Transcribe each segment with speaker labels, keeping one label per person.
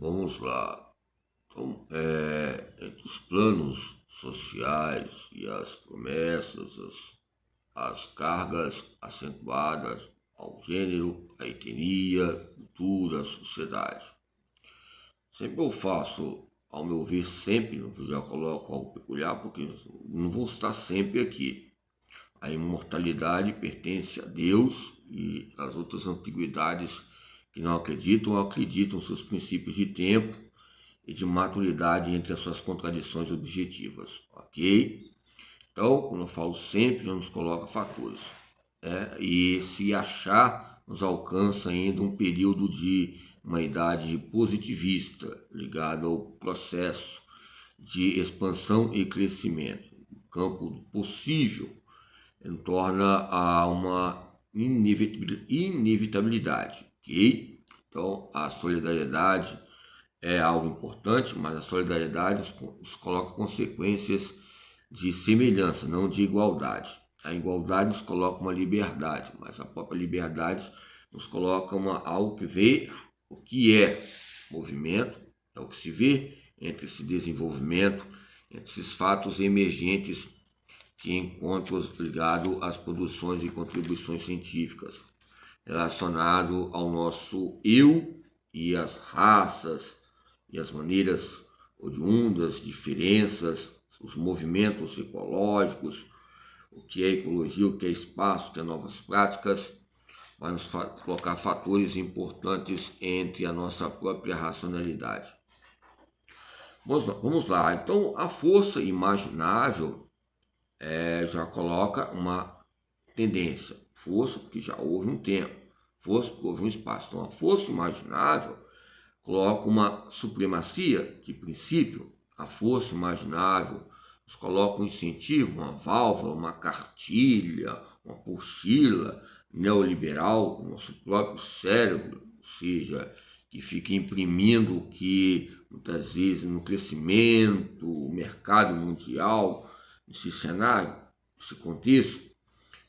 Speaker 1: Vamos lá. Então, entre os planos sociais e as promessas, as cargas acentuadas ao gênero, à etnia, cultura, sociedade. Sempre eu faço, ao meu ver, sempre, não já coloco algo peculiar, porque não vou estar sempre aqui. A imortalidade pertence a Deus e as outras antiguidades que não acreditam ou acreditam seus princípios de tempo e de maturidade entre as suas contradições objetivas, ok? Então, quando eu falo sempre, já nos coloca fatores. E se achar, nos alcança ainda um período de uma idade positivista, ligado ao processo de expansão e crescimento. O campo do possível torna a uma inevitabilidade, ok? Então, a solidariedade é algo importante, mas a solidariedade nos coloca consequências de semelhança, não de igualdade. A igualdade nos coloca uma liberdade, mas a própria liberdade nos coloca algo que vê o que é movimento, é o que se vê entre esse desenvolvimento, entre esses fatos emergentes que encontram ligado às produções e contribuições científicas, relacionado ao nosso eu e as raças e as maneiras oriundas, diferenças, os movimentos ecológicos, o que é ecologia, o que é espaço, o que é novas práticas, vai nos colocar fatores importantes entre a nossa própria racionalidade. Vamos lá. Então, a força imaginável já coloca uma tendência. Força, porque já houve um tempo. Força, porque houve um espaço. Então, a força imaginável coloca uma supremacia de princípio. A força imaginável nos coloca um incentivo, uma válvula, uma cartilha, uma pochila neoliberal no nosso próprio cérebro, ou seja, que fica imprimindo que muitas vezes no crescimento, o mercado mundial, nesse cenário, nesse contexto,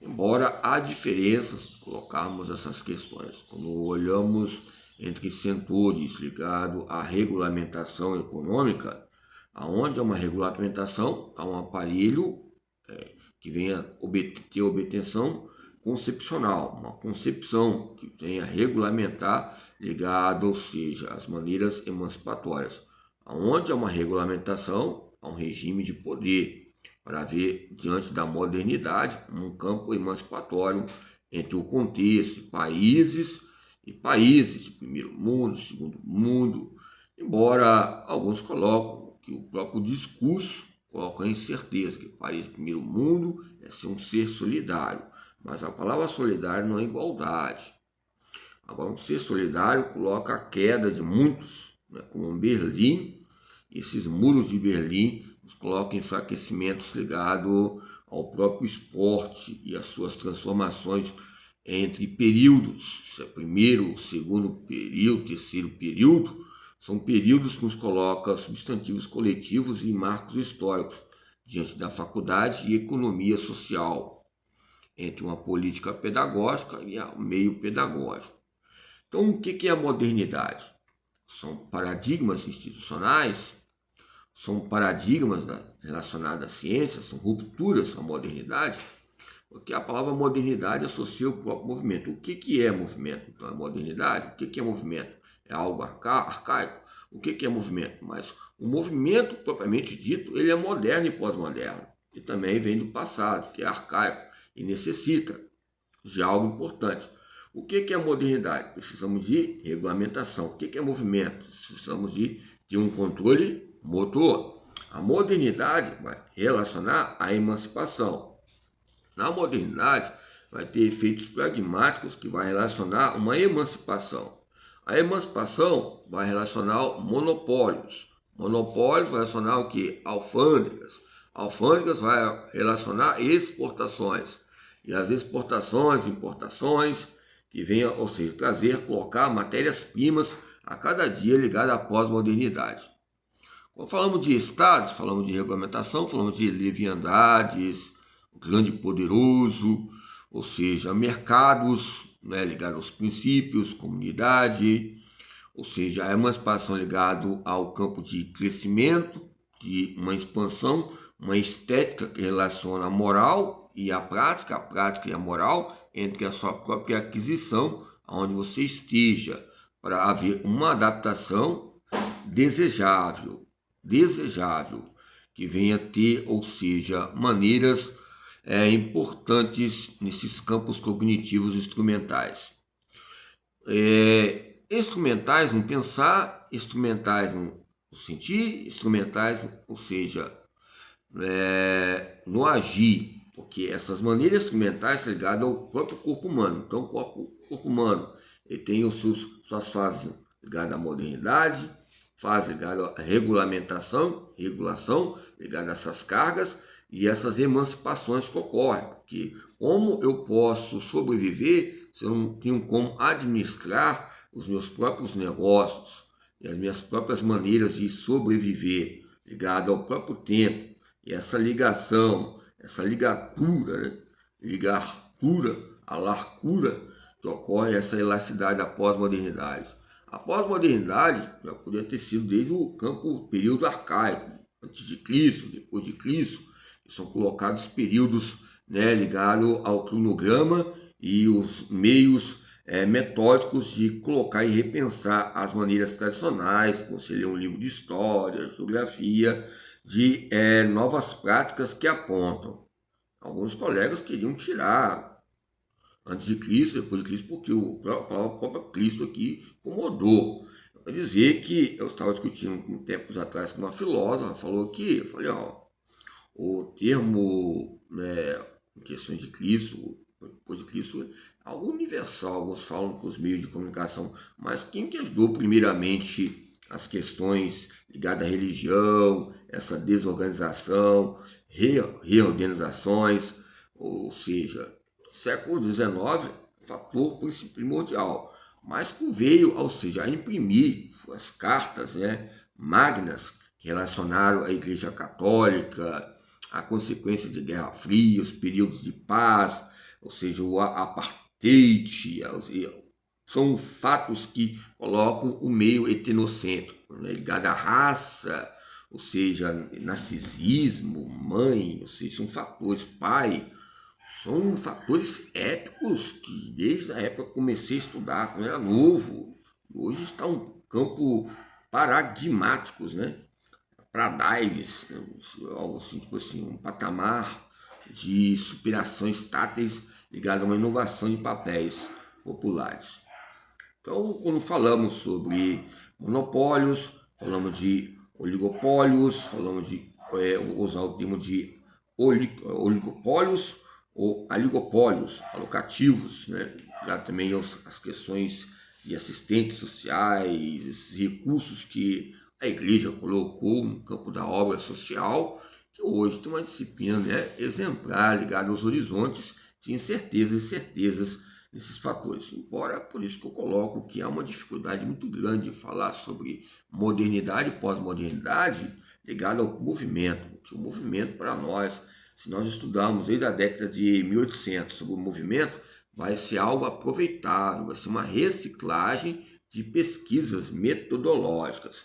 Speaker 1: embora há diferenças se colocarmos essas questões. Quando olhamos entre setores ligados à regulamentação econômica, aonde há uma regulamentação, há um aparelho que venha ter obtenção concepcional, uma concepção que venha regulamentar ligado, ou seja, às maneiras emancipatórias. Aonde há uma regulamentação, há um regime de poder para ver, diante da modernidade, um campo emancipatório entre o contexto de países e países de primeiro mundo, segundo mundo, embora alguns colocam que o próprio discurso coloca a incerteza que o país de primeiro mundo é ser um ser solidário, mas a palavra solidário não é igualdade. Agora, um ser solidário coloca a queda de muitos, né, como Berlim, esses muros de Berlim nos colocam enfraquecimentos ligados ao próprio esporte e as suas transformações entre períodos, primeiro, segundo período, terceiro período, são períodos que nos colocam substantivos coletivos e marcos históricos diante da faculdade e economia social, entre uma política pedagógica e o meio pedagógico. Então, o que é a modernidade? São paradigmas institucionais, são paradigmas relacionados à ciência, são rupturas à modernidade, porque a palavra modernidade associa o próprio movimento. O que é movimento? Então, é modernidade. O que é movimento? É algo arcaico? O que é movimento? Mas o movimento, propriamente dito, ele é moderno e pós-moderno. E também vem do passado, que é arcaico e necessita de algo importante. O que é modernidade? Precisamos de regulamentação. O que é movimento? Precisamos de ter um controle motor. A modernidade vai relacionar à emancipação. Na modernidade, vai ter efeitos pragmáticos que vai relacionar uma emancipação. A emancipação vai relacionar monopólios. Monopólios vai relacionar o que? Alfândegas. Alfândegas vai relacionar exportações. E as exportações, importações, que venham, ou seja, trazer, colocar matérias-primas a cada dia ligada à pós-modernidade. Quando falamos de estados, falamos de regulamentação, falamos de leviandades, grande e poderoso, ou seja, mercados, né, ligados aos princípios, comunidade, ou seja, a emancipação ligada ao campo de crescimento, de uma expansão, uma estética que relaciona a moral e a prática e a moral, entre a sua própria aquisição, onde você esteja, para haver uma adaptação desejável, que venha ter, ou seja, maneiras importantes nesses campos cognitivos instrumentais. Instrumentais no pensar, instrumentais no sentir, instrumentais, ou seja, no agir, porque essas maneiras instrumentais estão ligadas ao próprio corpo humano. Então, o corpo humano ele tem suas fases ligadas à modernidade, fase ligada à regulação, ligada a essas cargas e essas emancipações que ocorrem. Porque como eu posso sobreviver se eu não tenho como administrar os meus próprios negócios e as minhas próprias maneiras de sobreviver, ligado ao próprio tempo, e essa ligação, essa ligatura, né? A largura que ocorre, essa elasticidade da pós-modernidade. A pós-modernidade já poderia ter sido desde o período arcaico, antes de Cristo, depois de Cristo, que são colocados períodos, né, ligados ao cronograma e os meios metódicos de colocar e repensar as maneiras tradicionais, como seria um livro de história, geografia, de novas práticas que apontam. Alguns colegas queriam tirar antes de Cristo, depois de Cristo, porque o próprio Cristo aqui incomodou. Quer dizer que eu estava discutindo tempos atrás com uma filósofa, falou que, eu falei, o termo, né, em questões de Cristo, depois de Cristo, é algo universal. Alguns falam com os meios de comunicação, mas quem que ajudou primeiramente as questões ligadas à religião, essa desorganização, reorganizações, ou seja, século XIX, fator primordial, mas que veio, ou seja, a imprimir as cartas, né, magnas que relacionaram a Igreja Católica, a consequência de Guerra Fria, os períodos de paz, ou seja, o apartheid, são fatos que colocam o meio etnocêntrico, né, ligado à raça, ou seja, narcisismo, mãe, ou seja, são fatores, pai, são fatores épicos que desde a época que comecei a estudar, quando era novo, hoje está um campo paradigmáticos, né? Paradigmas, né? Algo assim, tipo assim, um patamar de superações táteis ligado a uma inovação de papéis populares. Então, quando falamos sobre monopólios, falamos de oligopólios, falamos de usar o termo de oligopólios ou aligopólios alocativos, né? Já também as questões de assistentes sociais, esses recursos que a igreja colocou no campo da obra social, que hoje tem uma disciplina, né, exemplar ligada aos horizontes de incertezas e certezas desses fatores. Embora, por isso que eu coloco que há uma dificuldade muito grande de falar sobre modernidade e pós-modernidade ligada ao movimento, que o movimento para nós, se nós estudarmos desde a década de 1800 sobre o movimento, vai ser algo aproveitável, vai ser uma reciclagem de pesquisas metodológicas,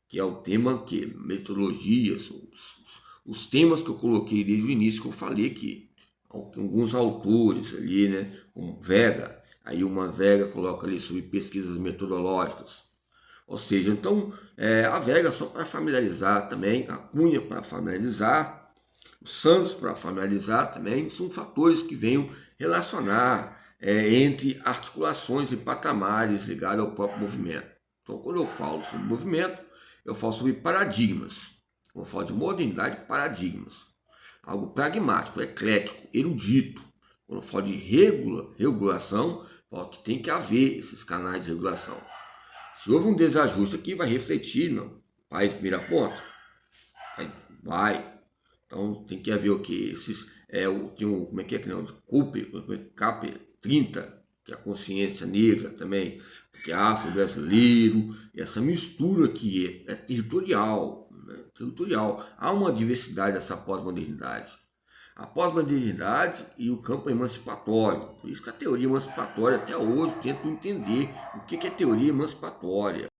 Speaker 1: que é o tema que metodologias, os temas que eu coloquei desde o início, que eu falei que alguns autores ali, né, como Vega, aí uma Vega coloca ali sobre pesquisas metodológicas, ou seja, então a Vega só para familiarizar também, a Cunha para familiarizar, o Santos para familiarizar também, são fatores que venham relacionar entre articulações e patamares ligados ao próprio movimento. Então, quando eu falo sobre movimento, eu falo sobre paradigmas. Quando eu falo de modernidade, paradigmas. Algo pragmático, eclético, erudito. Quando eu falo de regulação, eu falo que tem que haver esses canais de regulação. Se houve um desajuste aqui, vai refletir no país de primeira ponta? Vai. Então tem que haver o que? Tem um, como é que não? Capper 30, que é a consciência negra também, que é afro-brasileiro, essa mistura que é territorial, né? Territorial. Há uma diversidade dessa pós-modernidade. A pós-modernidade e o campo emancipatório. Por isso que a teoria emancipatória até hoje tenta entender o que é teoria emancipatória.